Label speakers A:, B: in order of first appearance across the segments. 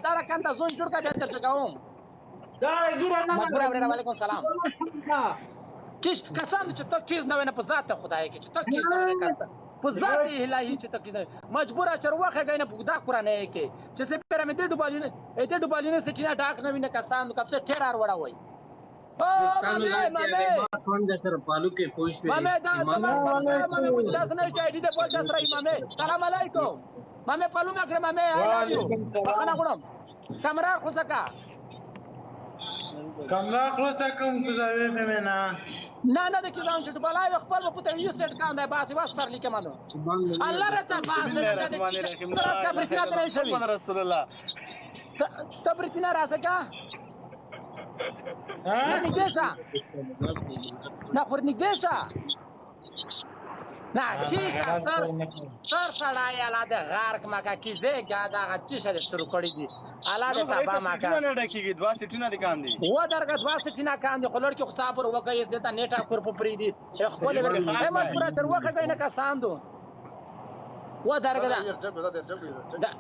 A: دارا کنده زون جور که بیاد درچه کهوم مجبورم علیکم سلام چیش کسان چې تو چیز نه په ذات خدای کې چې تو چیز نه په ذات الهی چې تو چیز مجبور چر وخه غینه په دا قران کې چې سه پیرامید ډوبالینه سټینا ډاک نه وینه کسان کا څه ټیرار وړا وای مامه
B: څنګه سره پالو کې پوښتې
A: مامه دا داس نه چای دې په تاسو راي مامه سلام علیکم مامه پالو ما کړ مامه آی لو یو خنا غړم کمرار خو سکا
B: کمرار خو سکم گزارې مې
A: نه د کیزان چې ډبلای خپل په ته یو سیټ کاندای باسي واس پر لیکه مانو الله رته باسي د
C: رسول الله
A: تبرتنا راسکا نګیشا نه پر نګیشا نه کیسه سر سړای اله د غارک مکه کیزه ګادا غچ شه شروع کړی دي اله د بابا مکه
C: نه ډکیږي دوا سټونه دي کاندي
A: و درګه دوا سټینا کاندي خلړ کې خصابر وګي دته نیټه پر پپری دي خپل ورته ما پورا تر وخت نه کساندو و درګه دا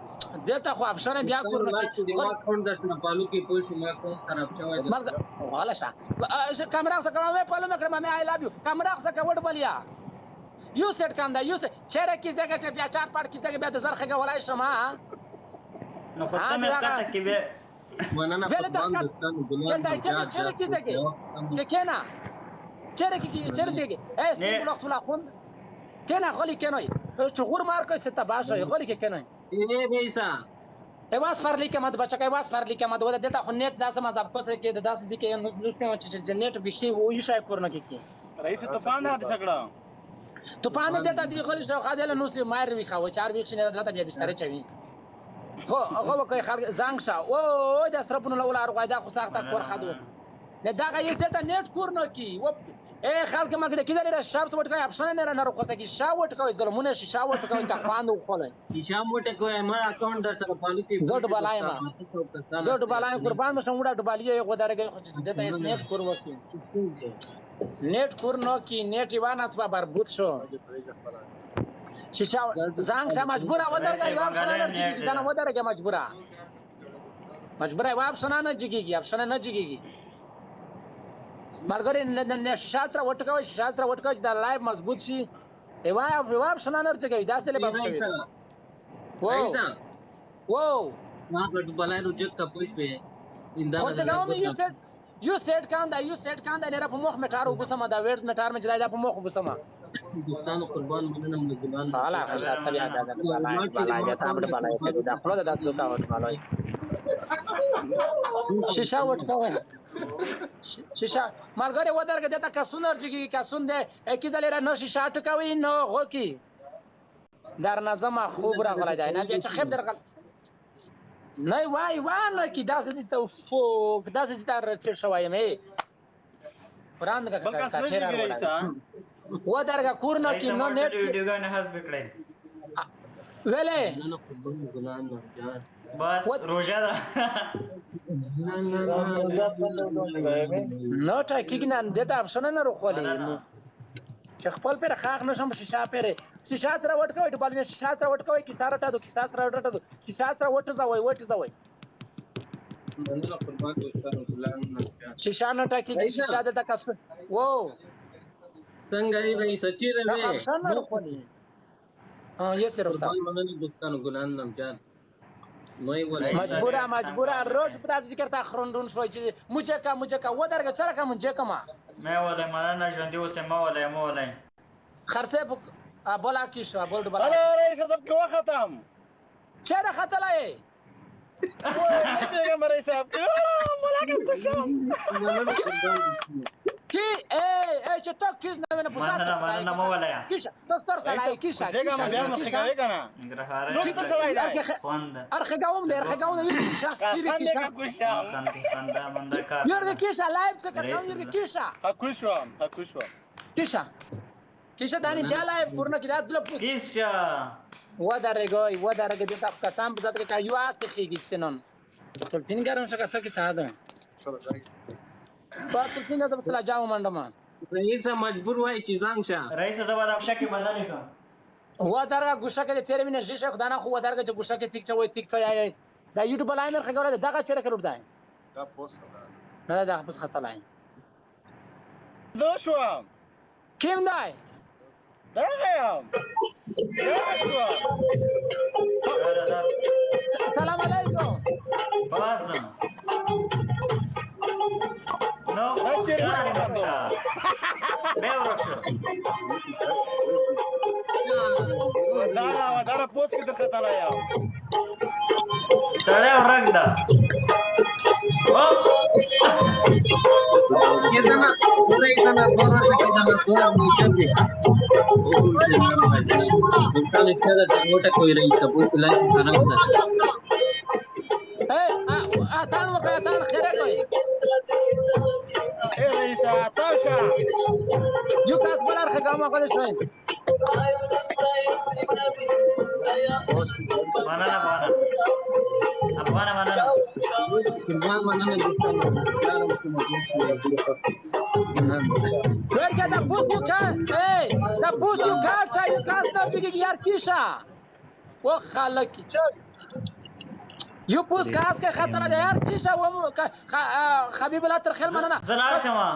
A: دلته خو افشنه بیا کورنه
B: کې ما کون د پالو کې پوښ ما کوم خراب شوی
A: مرګ والا شه کیمرا څخه کومه پالو مکه مې آی لاف یو کیمرا څخه وډ بلیا یو سیټ کاند یو چیرې کې ځګه چې بیا چار پټ کې ځګه بیا د زرخه ولای شمه
D: نو خو ته مې کاته کې به
B: مننه په باندې
A: چنده چیرې کې ځګه چې کینا چیرې کې اے سپین وخت لا خون کینا غلي کینوي چغور مار کوي چې تباشه غلي کې کینوي
B: یې بیسا
A: اواز پر لیکه مد بچا کې اواز پر لیکه مد ودا دته خو نیټ داسه مذهب کوته کې د داسه دي کې نو چې نیټ بشي وې شای کورنه کې
C: رئیس ته پاند هات سکړه
A: تو پانه دته دی خو شو خاله نو سي مار وی خو چار وی شنه راته بیا بستر چوي خو هغه کوي خلک زنګ شا او د سرپونو لول ارغوا دا خو ساخته کور خدو دا غي دته نیټ کورنه کې و اے خلک مګه کې لري شرط وټ کوي اپشن نه نه راخته کې شا وټ کوي ظلمونه شا وټ کوي کا پاند وخله
B: شام وټ کوي ما اکاونټ در سره پالو کې
A: زړ بلای ما زړ بلای قربان مشه وډه ډبالیه یو درګه خو دته اس نیټ کور وکی नेट पूर्ण की नेट इवानाच बा बरबूत शो शिचा जांग सा मजबूरा वदर का जाना वदर के मजबूरा वाप सुना न जिगीगी अब सुना न जिगीगी मरगरे न शास्त्र वटका दा लाइव मजबूत शी वाप सुना न जगे दासे ले बाप शवी वो
B: ना गट बलाय रुजक का पुष पे इंदा
A: یو سیټ کاندای نه را په مخ مټارو وبسمه دا ویډز مټار مې جلای دا په مخ وبسمه
B: دوستانو قربان مننه مګلان
A: حالا خدا تبیا دا بلا یا تابړ بلا یا دا خپل د تاسو کا وټ مالای شیشه وټ کوي شیشه مالګره ودرګه دته کسونر جګی کسون ده کی زلره نو شیشه ټکوي نو هوکی در نظم خوب را غلا دی نه بیا چې خیر درغل نه وای کی داسې دي ته فوک داسې دي تر چیر شوای مې قران کا چیر و درګه کورنه کی نو نیټ
D: ویډیو غانه حساب کړی
A: ویلې
D: بس روزه ده
A: نو چا کیګنان دته اپشن نه روخولې چې خپل پر خاغ نشم شیشه پر شیشه تر وټ کوي ټبال نه شیشه تر وټ کوي کی ساره ته دو کی ساره وټ ته دو شیشه تر وټ زوي
B: مننه قربان دوستانو ګلان
A: شیشه نه ټاکی شیشه د تکس وو
B: څنګه ای سچی روي
A: اپشن نه روخولې ये से रोस्ता
B: مننه دوستانو ګلان نام جان
A: مجبوره روز براد ذکر تا خروندون شوي چې مجه کا و درګه سره کا مجه کما
D: مې ولا مانا ژوند اوسه ما ولا
A: خرڅه بولا کی شو بولډ بولا
C: رئیس صاحب کو ختم
A: چیرې ختلای
C: پیغمبر صاحب ملاقات کوم
A: کی ای چې تو کیس نه نه پوسا
D: مننه مو ولا
A: کیشا دکتور سلای کیشا
C: څنګه مې بیان نه کوي کنه
D: نګرهار
C: زوست سلای دی
D: فوند
A: ارخګاوم کیشا
C: کیشا
D: سانتی فندا مندا کار
A: یورګه کیشا لایو څه کوم یورګه کیشا
C: حکوشو
A: کیشا دانی دی لایو پورنه کې دادله
D: کیشا
A: ودرګه د تاسو کسان په ذات کې یو است خېږي سنن ټول څنګه څه کې ساده پاتې څنګه د مسله جام منډما
B: رئیس مجبور وای چې ځان شه
D: رئیس دا ودا شکه بدل کوم
A: ودرګه ګوشه کې تیر مینه شیشه خدانه خو ودرګه چې ګوشه کې ټیک چوي ټیک چوي دا یوټیوب لاینر خګوره دغه چیرې کړو دی نه دا بس خطا لاین
C: دو شوام
A: کیم دی
C: دغه یم دغه شوام
A: سلام علیکم
D: باز نه نو یار بندا به ورکشو
C: دا پوس کې د خطر یم
D: سړی ورک ده
B: Kedana, mulai sana borar kedana borar mungkin. Kalau kita termotak koi lagi, tapi selain sana kita.
A: اتان وکړه اتان خیره کوي
C: اے رئیسا تاشا
A: یو کاس بلار خګاما کولې شوي
D: mana mana
B: Kembang mana nih kita sekarang cuma
A: ورګه د بوتو کا د بوتو کا شای کاس نه بيګي یار کیشا و خلک یو پوس کاس کې خطر دی یار کیشا و حبیب الله تر خیر مننه
D: زلال شما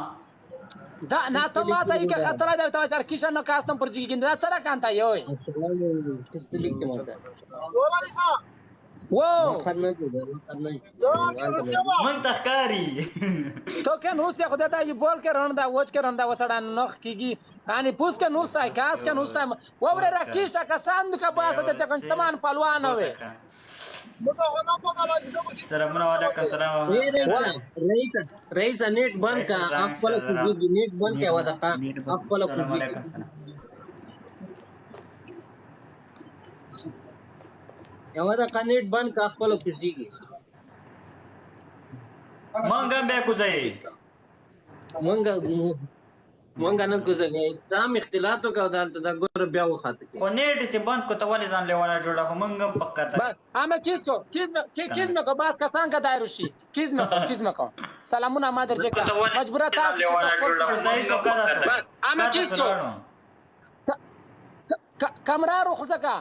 A: دا نه ته ما ته کې خطر دی ته یار کیشا نه کاس تم پر جیګي دا سره کانتا یوي واو
D: منتخکاری
A: تو که نوست خدا تا یه بول که رنده وچ که رنده وسران نخ کیگی یعنی پوس که نوستا کاس که نوستا وبر رکیشا کساند که باسه ته کن تمام پهلوان وي
D: سلامونه علیکم سلام
B: رئیس نیٹ بند کا آپ کو نیٹ بند کیا ہوا تھا آپ کو یوازې قنیټ بند کا خپل کیږي
D: مونږ به کوزای
B: مونږ نه کوزای تام اختلاط وکاو دا ګور بیا وخاته
D: خو نیټ چې بند کو ته ولې ځان لیواله جوړه خو مونږ هم پکاته
A: بس اما کیزمه کو بس کسان کا دایرو شي کیزمه کو سلامونه ما درجه کا مجبوره تا
D: صحیح څه کړه
A: بس اما کیزو کمره رو خزکا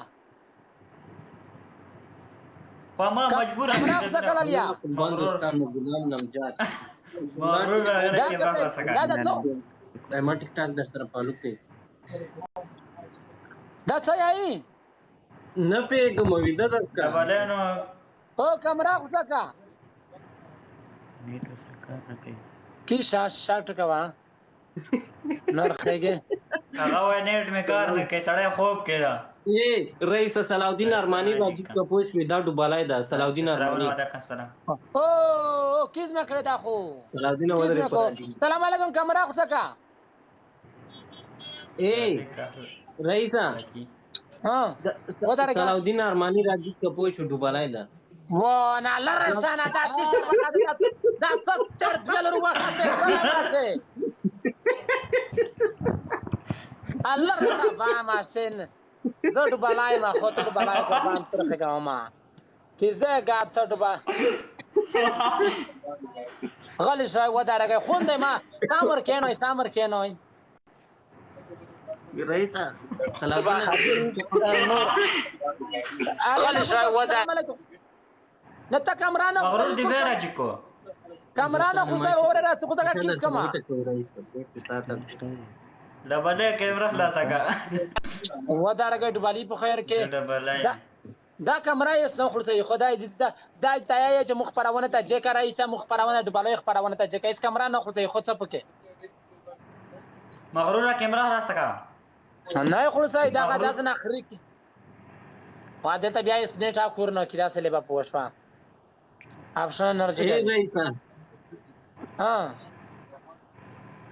D: فما مجبور
A: کمره خزکا لیا
B: مغرور غلام نمجات
D: مغرور راغله کې بابا سکا
A: دا نو
B: ما ټیک ټاک د سره پالو کې
A: دا څه یې
B: نه پیګم ویدا د
D: دا بلنو
A: او کمره خزکا کی شاټ کوا نور خېګه
D: هغه وای نیټ مې کار نه کوي سړی خوب کړه
B: اے رئیس صلاح ارمانی راجی کا پوش ودا ډوبالای دا صلاح ارمانی
A: او کیز ما کړه دا خو
B: صلاح وزیر
A: سلام علیکم کمره خزکا
B: اے رئیس
A: ها ودارګه
B: صلاح ارمانی راجی کا پوش ډوبالای دا
A: و نه لرسانه دا چې دا ستر دلر وخته الله رضا ما سن زړه بلای ما خو ته بلای قربان تر خګه ما کی زه غاټه ډبا غلی شای ودارګه خوندې ما سامر کینوي
B: رئیس صلاح
A: غلی شای ودارګه نتا کامرانه
D: مغرور دی بیره چیکو
A: کامرانه خو سره اوره راته خو دا کیس کما
D: ډبلې کیمرا خلاصاګه
A: ودارګه ډبالي په خیر کې
D: ډبلې
A: دا کمره یې نو خلصي خدای دې دا تایه چې مخبرونه ته چې کرای چې مخبرونه ډبالي خبرونه ته چې کیس کمره نه خلصي خود څه پکې
D: مغرور کیمرا خلاصاګه
A: نه خلصي دا غاځ نه اخري کې واده ته بیا یې سنټا کور نه کړه سره به پوښوا آپشن انرژي
B: رئیس
A: ها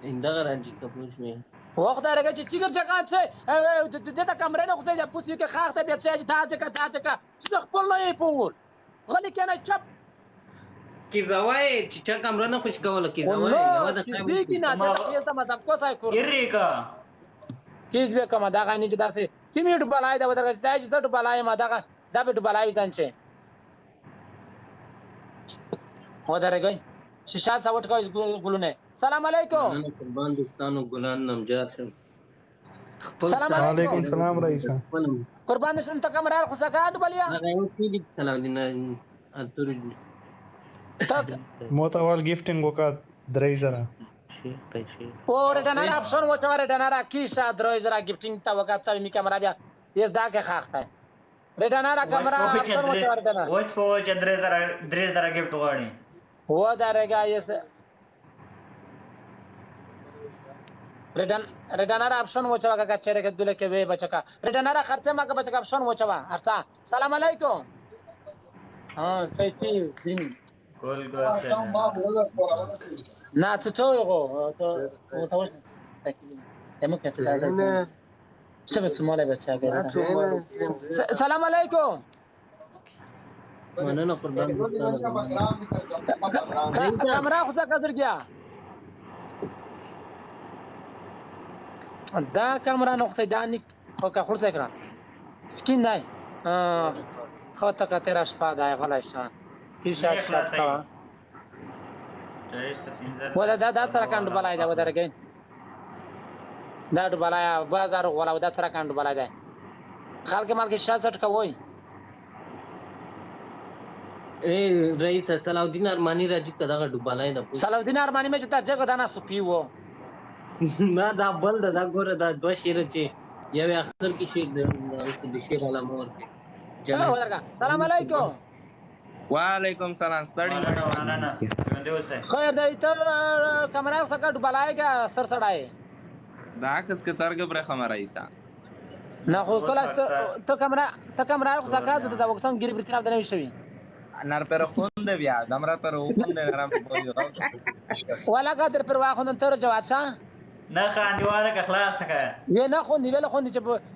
B: انده راځي ته پوښ مې
A: وخت راګه چې چیګر ځکه چې د کمرې نه خو ځای پوسې کې خاخ ته بیا چې دا چې خپل نه یې پور غلي کنه چپ
B: کی زوای چې چا کمره نه خوش کوله کی زوای یو د
A: کې نه دا یې سم مطلب کو سای کور
D: یریکا
A: کیس به کوم دا غنی چې داسې سیمټ بلای دا ودرګه چې څټ بلای ما دا به بلای ځان چې ودرګي شیشات ساوټ کوي ګلونه سلام علیکم
B: قربان دوستانو ګلان نمجات
A: سلام
E: علیکم سلام رئیس
A: قربان نشم ته کمرار خو سکاټ بلیا
B: هغه یو سیدی صلاح الدین اتوري
A: تک
E: موتوال گیفټینګ وکړه 3000
A: او ریټنر اپشن وچوا ریټنر کیسه درې زرا گیفټینګ تا وکاته می کیمرا بیا یس دا کې خاخته ریټنر کیمرا اپشن وچوا ریټنر
D: وچ په وچ 3000 गिफ्ट غواړي
A: و درګه یس ریټنر اپشن وچوا کا چیرې کې دله کې وې بچکا ریټنر خرچه ما کا بچکا اپشن وچوا ارسا سلام علیکم ها سېتی دین
D: ګول ګول
A: نه څه څو یو ته وښه دمو کې څه به څه مالای بچا سلام علیکم
B: مننه قربان
A: کیمرا خو څنګه درګیا دا کیمرا نو سیدانی خو کا خرڅ کړه سکین دی خو تا کا تیرا شپه دی غلای شان کی شاته ولا دا سره کاند بلای دا ودرګین دا د بلای بازار ولا دا سره کاند بلای دا خلک مال کې 66 کا وای
B: اے رئیس صلاح الدین ارمانی راځي کدا ډوبالای دا
A: صلاح الدین ارمانی مې چې تر ځګه دانا سپی وو
B: ما دا بل دا ګوره دا دوه شیر چې یو اختر کې شي د شیر علامه ورته
A: سلام علیکم
F: وعلیکم سلام ستړي
D: نه
A: خیر دی ته کیمرا څخه ډوبالای کا ستر سړای
F: دا کس کې څرګ بر خمر ایسا
A: نه خو کله ته کیمرا څخه د وکسم ګری برتنه د نوي شوی
F: نار پر خوند بیا دمر پر خوند نرم بوي
A: ولا قادر پر واخون تر جواب څه
D: نه خاندواله که خلاص که
A: یې نه خوندې ویل خوندې چې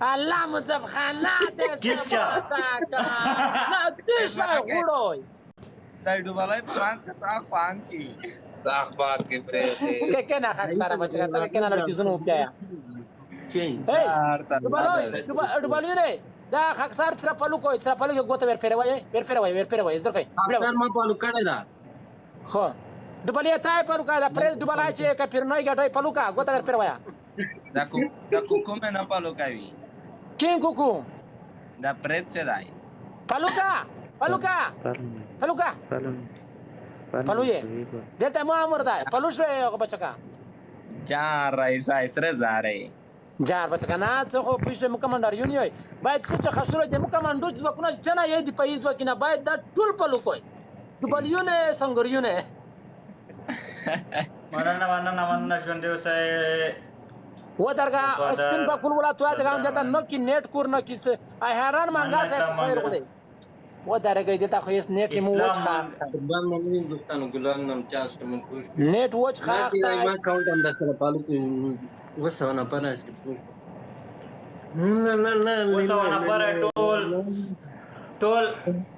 A: الله مصطفی خان نه دې
D: کیسه
A: نه کیسه غوړوي
F: دا ډوبلای پلان کا تا خوان کی
C: صاحب بات کې پرې
A: کې نه خاص سره بچا ته کې نه لړکی زنو پیایا
B: چین
A: ډوبالای ره دا خاصار تر پلو کوي تر پلو کې ګوته ور پیروي زر کوي
B: اختر ما پالو کړه دا
A: خو ډوبالای تای پلو کا دا پر ډوبالای چې کا پیرنوي غټي پلو کا ګوته ور پیروي
F: دا کوکو مې نه پالو کوي
A: کین کوکو
F: دا پرېت چه دای
A: پلوکا پلوې دته مو امر ده پلوش یو بچکا
F: جان رئیسا اسره زاره
A: جان بچکا نه څه خو پښته مکمندار یونی باید څه خسرو د مکمندو د وکنه څنګه یې دی پیس وکنه باید دا ټول پلوکوي د بلیونه څنګهریونه
D: مننه ژوند اوسه
A: و درګه سپین په کول ولا توه ځګان دته نو کې نیټ کور نو کې حیران مانګا څه و درګه دته خو یې نیټ مو وچ
B: قربان مې دوستانو ګلان نم چانس مې پوښ
A: نیټ وچ
B: ما کاونټ اندر سره پالو کې وسونه پنه
D: وسونه پر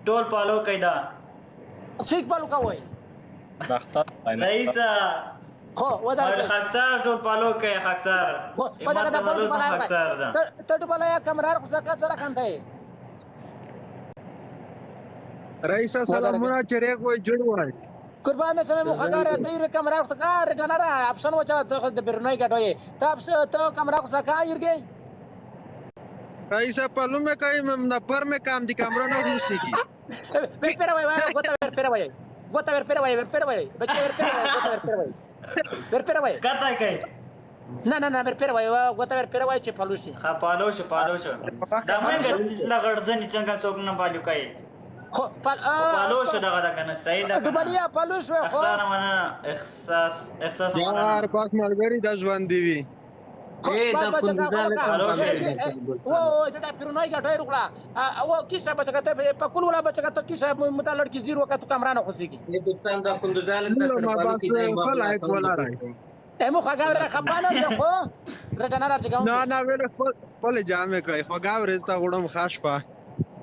D: ټول پالو کیدا
A: څیک پالو کوي
F: دختر
D: رئیس
A: خو ودار
D: خاکسار ټول پالو کې خاکسار
A: ودار د پالو
D: خاکسار ده
A: ته ټول یا کمرار خو څنګه سره کنده
G: رئیس سلامونه چرې کوئی جوړ وای
A: قربان سمه مخدار ته کمرار څنګه ریټنر اپشن وچا ته د برنوي غټوي ته کمرار څنګه یرګي
G: رئیس پلو میں کئی نفر میں کام دی کامرا نہ گھسی کی
A: ور پیروي
D: کته کوي
A: نه ور پیروي غوته ور پیروي چې پلوشي
D: ها پالو شو دا مونږ لغړځنی څنګه څوک نه پالو کوي
A: خو
D: پالو شو دغه کنه صحیح ده
A: دوباریا پالوش خو
D: احساس
G: یار پاس ملګری د ژوند دی وی
B: اے دا
A: او دا پیرنوي غټوي رکړه او کیسه بچکه ته په کول ولا بچکه ته کیسه متعلق کی زیرو کا تو کمرانه خوسي کی
B: یہ دوستان دا کندوزاله
G: ما بس فلایټ ولا راځي
A: ایمو خاګاوره خپانو ته خو رټنر راځګاو
G: نه ویل خپل جامې کوي خو گاورې تا غړم خاص پا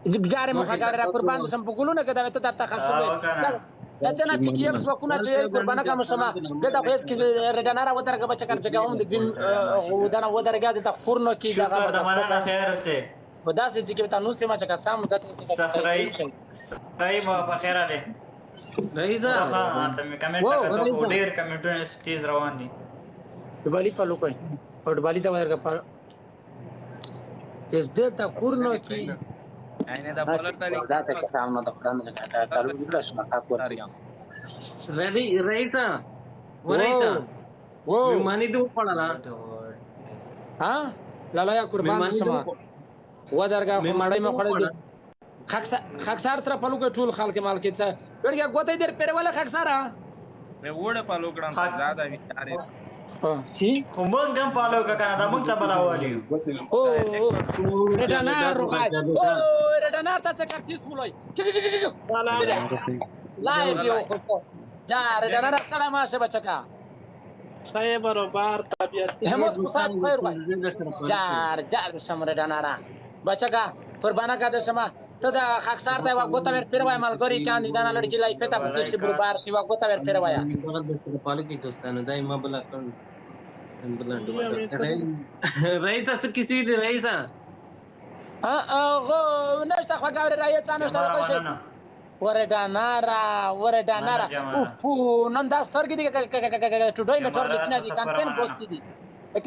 A: بجاره مو خاګاوره قربان سم په کولونه کده ته تخصص اته نه پی اف وکونه چې قربانه کوم سما دغه فیس کې رټنر و درګه بچکه ځګاوم د ګیم ودانه و درګه د خورنو کې
D: شکر د مننه خیر اوسه
A: وداسې چې کې تاسو سم چې سم د
D: صحیح مو په خیر اله
B: رئیس
D: ها ته کمنټ کړه ډیر کمنټونه تیز روان دي
A: دبالي فالو کوي او دبالي ته ورګه پر اس دلته کورنو کې
F: اینه دا بولر تاری
A: دا ته کسان ما د قران نه تا تعلق دې شمه کا کوته
B: رئیسا ورئیسا
A: وو
B: مېمانی دې وپړلا
A: ها لالا یا قربان شمه و درګه خو مړی مې خړې خاکسار تر په لوګه ټول خلک مال کې څه ورګه غوتې در پر ولا خاکسارا
F: مې وړه په لوکړم زیاده ویچاره
A: چی
D: خو مونږ هم پالو کا کنه دا مونږ څه بلاوالي
A: او رډانار روغای او رډانار ته څه کارتیس مولای لایو یو خو جا رډانار ستړه ماشه بچکا
H: صحیح برابر طبیعت
A: همت مصاب خیر وای جار شم رډانارا بچکا قربانا کا دشما ته دا خاکسار ته وګوتا ور پیروای مالګری چاندي دانا لړکی لای پتا پسې چې برابر سی وګوتا ور پیروایا
B: पालकी दोस्तान दाइमा बला कर बलंड रईसा से किसी दे रईसा
A: غو نشته خو غاوري راځي تاسو ته راځي ورډانارا او نن دا سترګې دي ټوډوي مټور لچنه دي کمپین بوستي دي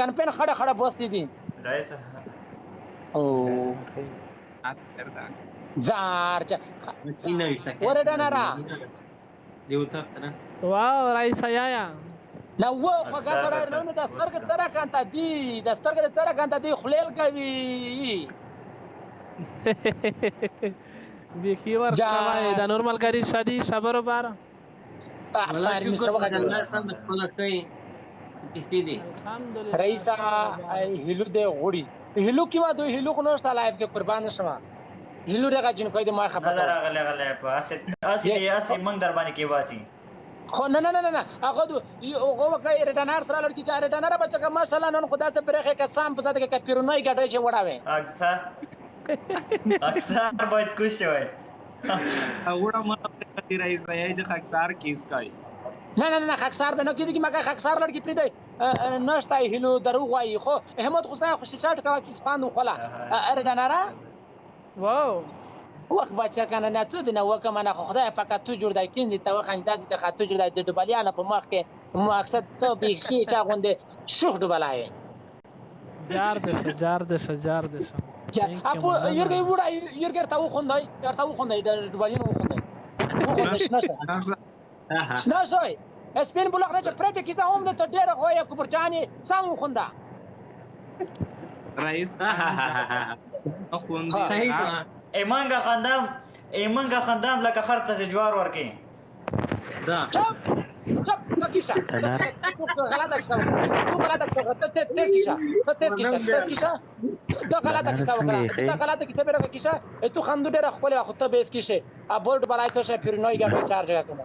A: کمپین خړه بوستي دي
D: رئیس
A: او زار ورډانارا
B: دیوتا کنه
H: واو رئیسا یا
A: نو خو غاړه نن دا سترګې سره کانته دي دا سترګې سره کانته دي خلیل کوي
H: بیخی ور سوای دا نورمال گاری شادی شبرو بار
A: خیر می سره وګړه
H: الحمدلله
A: رئیسا هلو دې غوړي هلو کی ما دوی هلو کو نوستا لایف کې قربان شمه هلو رګه جن کوي د ما خبره
D: نظر غله په اسی مونږ در باندې کې واسي
A: خو نه هغه کوي رټنار سره لړکی چې رټنار بچا ماشاءالله نن خدا ته برخه قسم په ساده کې پیرونای غټي چې وډاوي
D: اکثر باید کوش وای
F: وړه ما ته راځي چې خاکسار کیس کوي
A: نه خاکسار به نه کېږي چې مګه خاکسار لړکی پری دی نشته هلو دروغ وایي خو احمد حسین خوشی چاټ کا کیس فاند خلا رټنار
H: واو
A: وخت بچا کنه نه څه نه وکم نه خدای پاک ته جوړ دای کیندې ته وخت انداز ته خاطر جوړ دای د ډبلیانه په مخ کې مقصد ته به خي چا غونډه شوخ ډبلای
H: جار دشه
A: اپو یورګي وړا یورګر تا وخوندای د ډبلیانه وخوندای شنو شوی سپین بلوغ ته پرته کیسه هم د ډیره غویا کوبرچانی سم وخوندا
F: رئیس خوندي
D: ایمنګه خندام لکه خرته جوار ورکې
B: دا
A: چپ کیسه غلطه کیسه دا غلطه کیسه تو خندو ډیره خپل خو ته بیس کیشه ا بولډ بلای ته شه پیرنوي ګټه چارج کوم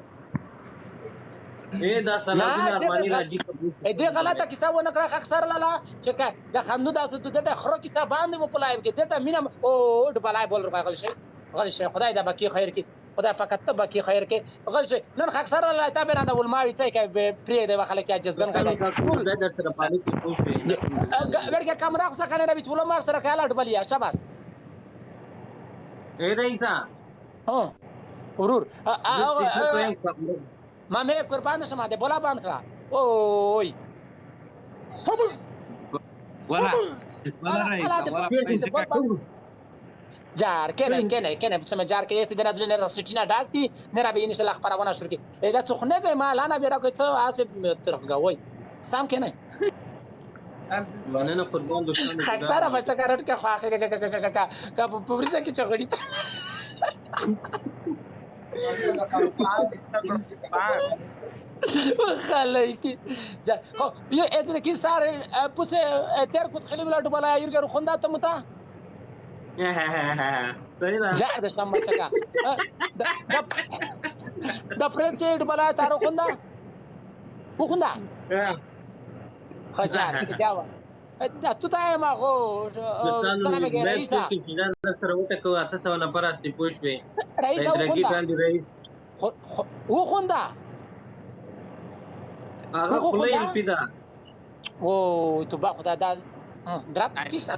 B: اے دا سلامي ارمانی راځي
A: دې غلطه کیسه ونه کړه اکثر لاله چې دا خندو د خرو کیسه باندې مو پلای کې ته مینه او ډبلای بول غل شي خدای دا بکی خیر کې خدای فقط ته بکی خیر کې غل شي نن اکثر لاله ته به نه ول ماوي ته کې پری دې وخله کې جذبن کوي
B: دا در سره پالکی پوښتنه
A: ورګه کیمرا خو څنګه نه بيچ ول ما سره کاله ډبلیا شاباس
B: اے رئیسا
A: ورور ما مې قربان شمه ده بولا باندې کړه اوي
F: ولا رئیس ولا
A: جار کنه بسم جار کې است دنه دلته رسټینا ډاکتي نه را به ان شاء الله خبرونه شروع کی دا څخه نه به ما لانا به را کوي څه اسه ترغوي سام کنه
B: مننه قربان دوستان
A: خاکساره بچا کارت کا خواخه کا پوریسه کې چغړی خلای کی جا خو یو اسمه کی سار پوسه تیر کوت خلی ولا ډبلا یورګر خوندا ته متا
B: صحیح ده
A: جا د سم بچا د پرچې ډبلا تارو خوندا وخوندا خجا جاوا دا تو ته ما غو سره مګ رئیسا
B: سره وته کو تاسو نه پراستي پوښوي
A: رئیس وخوندا
B: هغه خلای پیدا
A: او تو با خدا دا دراب کیسه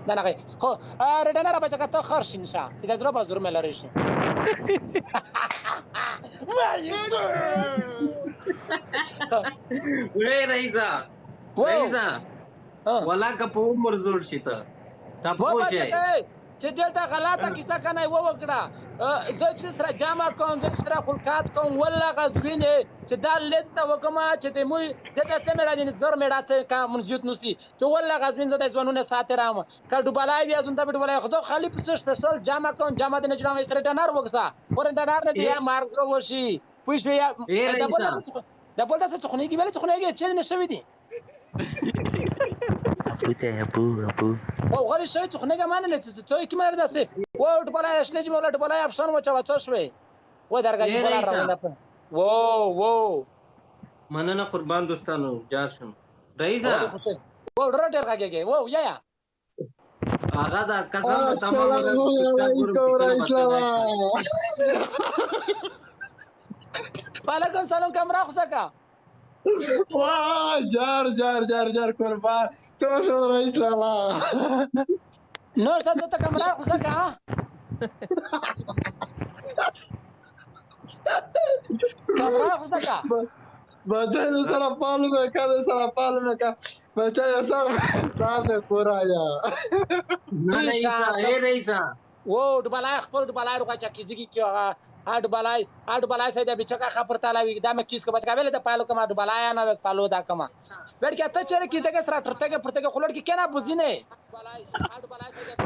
A: دا نه خو رډنه را بچا ته خرش نشه چې د زړه بازور مې لري شي
B: وې رئیسا ولا که په عمر زور شي ته تاسو
A: چې دلته غلطه کیسه کنه وکړه زه چې سره جامع کوم زه سره خلقات کوم والله غزوین چې دا لته وکما چې د موي دته څه مړه دي زر مړه څه کا منجوت نوستي چې والله غزوین زه د ځوانونه ساتي رام کا ډوبلای بیا زنده ډوبلای خو خالی په سپیشل جامع کوم جامع د نجرام سره ډنر وکسا ورندار نه دی مارګ وشي پوښ دی دا بولته څه خو نه کیږي چې خو نه کیږي چې نشوي دي
I: ابو
A: او غری شوی څه نه ګمان نه څه کی مر داسه و ډبلای اشلج مولا ډبلای افشان وچا وچا شوی و درګی بولا راوند وو
B: مننه قربان دوستانو جاشم رئیسا
A: و ډرټر کاږي وو یا
B: آغا دا قسم
A: وعلیکم سلام کمرا خو سکا
J: واه جار قربان تو شو رئیس لالا
A: نو څه ته کمرا خو سکا کمرا خو سکا
J: بچا سره پالو میں کا بچا سره صاحب پورا یا
B: رئیسا
A: و ډبلای خپل ډبلای روغه چکیږي کیو اډ بلای سید بچا خبر تعالی دا مې کیس کو بچا ویل د پالو کما ډ بلای نه پالو دا کما ور کې ته چیرې کې دغه سره ټرټه پرته خلړ کې کنه بوزینه بلای اډ بلای سید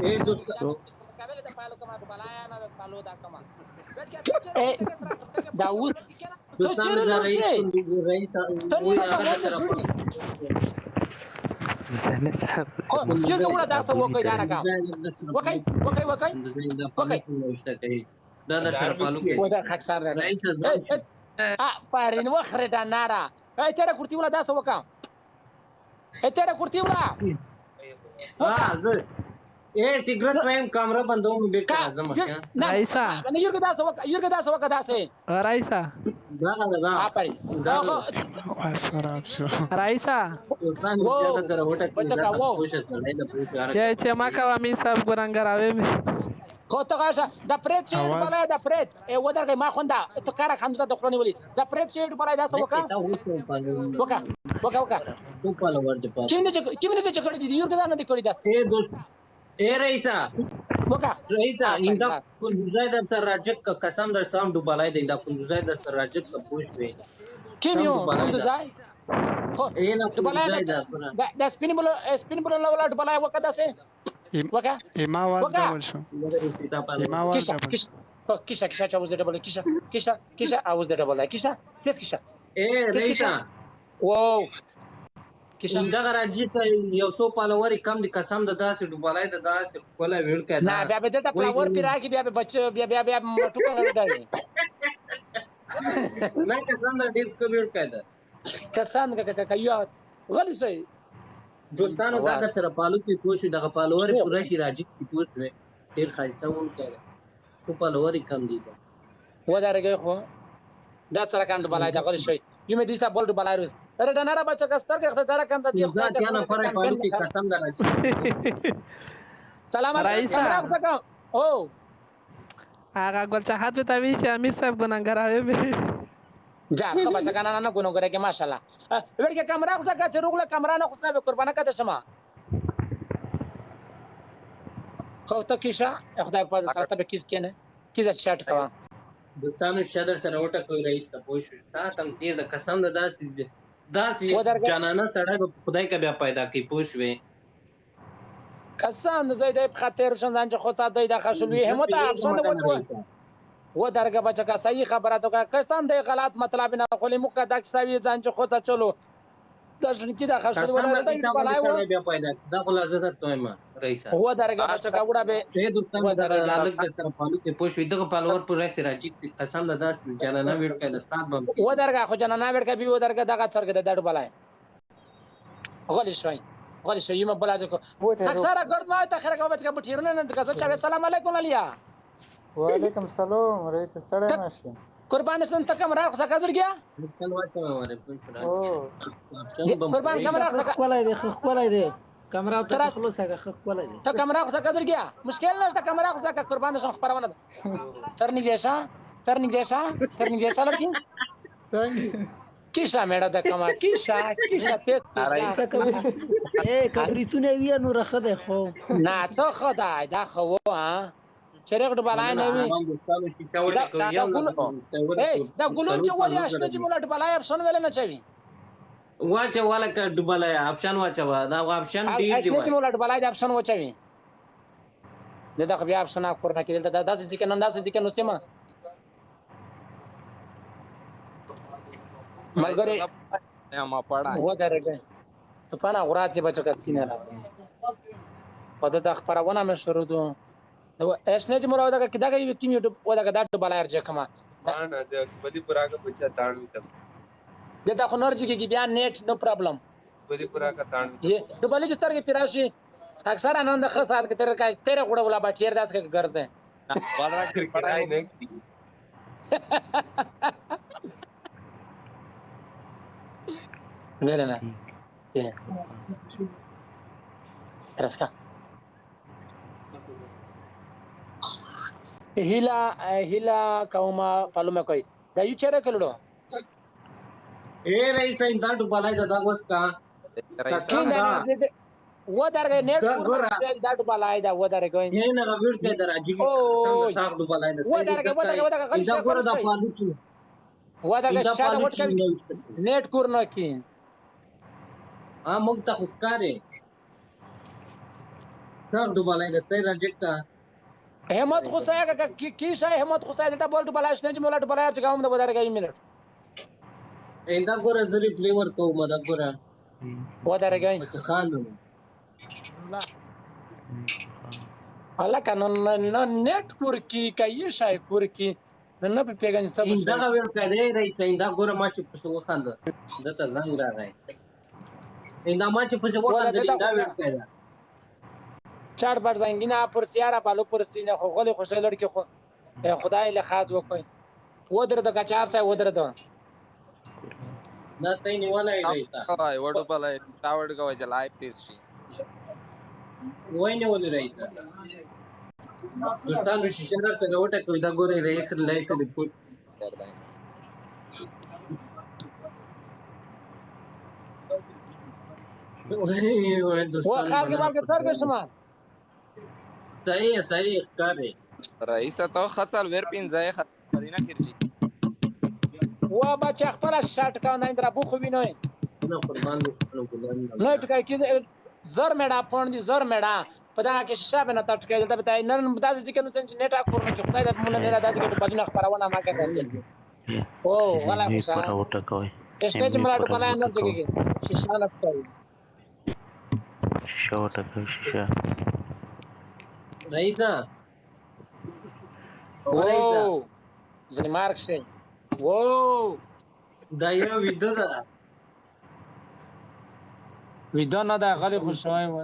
B: اے دوست
A: ویل د پالو کما ډ بلای نه پالو دا کما ور کې ته چیرې دا اوس ته چیرې
B: رئیسا
I: زنه صاحب
A: یو ډول دا ته وکي دا نه کا وکي
B: دا د پالو کې
A: و دا خاک سره پارین وخره دا نارا تیرا کورتی ولا دا څه وکا تیرا کورتی ولا
B: اے سیګریټ وایم کیمرا بندو مې بیک اعظم
H: رئیسا
A: نه یورګه دا څه وکا دا څه
H: رئیسا
B: دا
A: اپری
H: رئیسا یا چې ما کا می صاحب ګورنګراوي می
A: کوته غاشه د پرېت چې بلای د پرېت و درګه ما خوندا ته کار خاندو د خلونی ولي د پرېت چې بلای دا څه وکا
B: تو پاله ورته پاس
A: کیمه چې کړی دی یورګه نه دی کړی دا
B: اے دوست اے رئیسا
A: وکا
B: رئیسا ایندا کنجوزای در سر راجک کا قسم در سام ډوبلای دی دا کنجوزای در سر راجک کا پوښ وی
A: کیمیو کنجوزای خو
B: اے نه
A: ډوبلای دا سپین بل ولا ډوبلای وکا دا څه وکا
E: ما واز ډبل شو ما واز ډبل
A: کیشا چاوز د ډبل کیشا اوز د ډبل کیشا تیس کیشا
B: اے رئیسا
A: واو کیشا
B: دا راځي ته یو څو پالوري کم دي قسم د داسې ډوبلای د داسې کوله ویل کړه
A: نه بیا به د پلاور پیراکی بیا به بچ بیا مټو کوي دا
B: نه قسم د ډیس کو ویل کړه
A: کسان کایو غلی شي
B: دوستانو دا د سره پالو کې کوشش دغه پالوري پوره شي راځي چې پوښتنه ډیر خاصه وون کړه په پالوري کم دي
A: و درګه خو دا سره کاند بلای دا غلی شي یمه دې ستا بولټ بلای روز اره دناره بچا کستر کې خدای کاند دی خو
B: دا نه فرق پالو کې قسم درځي
A: سلام
H: رئیسا
A: او
H: هغه ګل چاحت ته وی چې امیر صاحب ګننګراوي می
A: جا خو بچا کنه نه ګونګره کې ماشاءالله ورګه کیمرا خو څنګه چې روغله کیمرا نه خو څه قربانه کده شمه خو ته کیشا خدای په سره ته کیس کنه کیزه شاټ کوا
B: دوستانو شادر سره وټه کوي رئیس ته پوښ تا تم تیر د قسم د داسې جانانه سره خدای کا بیا پیدا کی پوښ وې
A: قسم زید په خاطر شوندان چې خو ساده د خښلوي همت افشان د و درګه بچا کا صحیح خبره تو کا قسم د غلط مطلب نه خو مو کا دا کسوي ځان چې خو ته چلو د شنکی د خښلوي ولا د بلای و
B: بیا پیدا دا خو لازم ته ما رئیس
A: و درګه بچا کا وړه به
B: دوستانو د لالک د سره پالو کې پوښ وې دغه پالور پر راځي راځي قسم د داس جانانه ویډ کړه د سات بم
A: و درګه خو جانانه ویډ کړه و درګه دغه څرګه د ډډ بلای غلی شوی یم بلاځ کو اکثر ګرد ما ته خره کوم چې بټیرونه نه کسه چا السلام علیکم علیا
K: وعلیکم سلام رئیس ستړی ماشي
A: قربان سن ته کمرا خو څنګه جوړ گیا
K: او
A: قربان کمرا
K: خولای دی کمرا ته خلاص هغه خولای دی
A: ته کمرا خو څنګه جوړ گیا مشکل نشته کمرا خو څنګه قربان شم خبرونه ترنی دیشا لړکی
K: څنګه
A: کیسه میړه د کما کیسه ته
K: رئیس کوي ای کبریتونه وی نو رخده خو
A: نه ته خدای دا خو ها چرګ ډبلای نه وي دا ګلون چې ولې آشنا چې مولا ډبلای اپشن ویل نه چوي
B: واچه والا کا ډبلای اپشن واچه دا اپشن ډیر دی
A: آشنا چې مولا ډبلای د اپشن وچوي دا خو بیا اپشن اکور نه کېدل دا داسې ځکه نن داسې ځکه نو سیمه مګره
C: ما پڑا
A: و درګه ته پانا غراځي بچو کا سینه را پد د خبرونه مې شروع دو نو آشنا چې مولا دا کدا کوي کیم یوټیوب و دا ډبلای ارجه کما
C: تان د بدی پراګه بچا تان وته
A: دا خو نورځي کې بیا نیټ نو پرابلم
C: بدی پراګه تان
A: یہ ډبلې چې سترګې پیراشي اکثر انند خاصات کې تیرے غوړه ولا باټیر داس کې ګرځه
C: بارا کې پڑھائی نه کی
A: ویل نه ترسکا هیلا کومه معلومه کوي دا یو چیرې کړلو
B: اے رئیس اندا ډبلای دا وس کا
A: و درګه نیټ دا ډبلای دا و درګه
B: نه نه غوړ کې دراجي کې تاخ ډبلای دا
A: و درګه
B: دا ګور دا پالو چې
A: و درګه شاله وټ کې نیټ کور نه کی
B: ا موږ ته خوکاره تاخ ډبلای دا ته راجکتا
A: همت خوسایا کی شای همت خوسایا دا بول ډبلای شنه چې مولا ډبلای چې کوم دا درګه 1 منټ
B: اندا ګور زری فلیور کو مدا ګور
A: و درګه
B: خان
A: الله کنه نه نیټ کور کی کای شای کور کی نه په پیګان څه
B: دا ویل کړي رئیس اندا ګور ما چې په وخاند دته زنګ راغی اندا ما چې په وخاند دا ویل کړي
A: چار بار زنګینا پر سیاره بالو پر سینه خو غلي خوشاله لړکی خو خدای له خاط وکوي ودر د کچار ته ودر د
B: دا ته نیولای دی تا
C: وړو بلای ټاور کوي چې لایف تیز شي
B: وای نه ولې راځي دوستانو شیشه درته وټه کوي دا ګورې رئیس لایک دی پټ
A: و خاګه مالګه څرګه شمه
B: صحیح کاری
C: رئیس ته خاصل ور پینځه خبرینه کړی
A: و بچ خپل شاټ کا نه اندرا بو خو ویني
B: نو قربان
A: نو ټکای کی زر میډا پون دي زر میډا پدا کې شابه نه تټکای دلته بتای نن داسې ځکه نو چې نیټ اکور نه ځای د مونږ نه راځي چې بدینه خبرونه ما کوي او ولا
I: پر اوټه کوي
A: اسټیج مراټ بلای نه ځګي شیشه نه کوي
I: شیشه اوټه کوي شیشه
B: رئیسا
A: او ځنی مارک شي وو
B: دا یو ویډیو ده
A: ویډیو نه دا غلي خوشوي و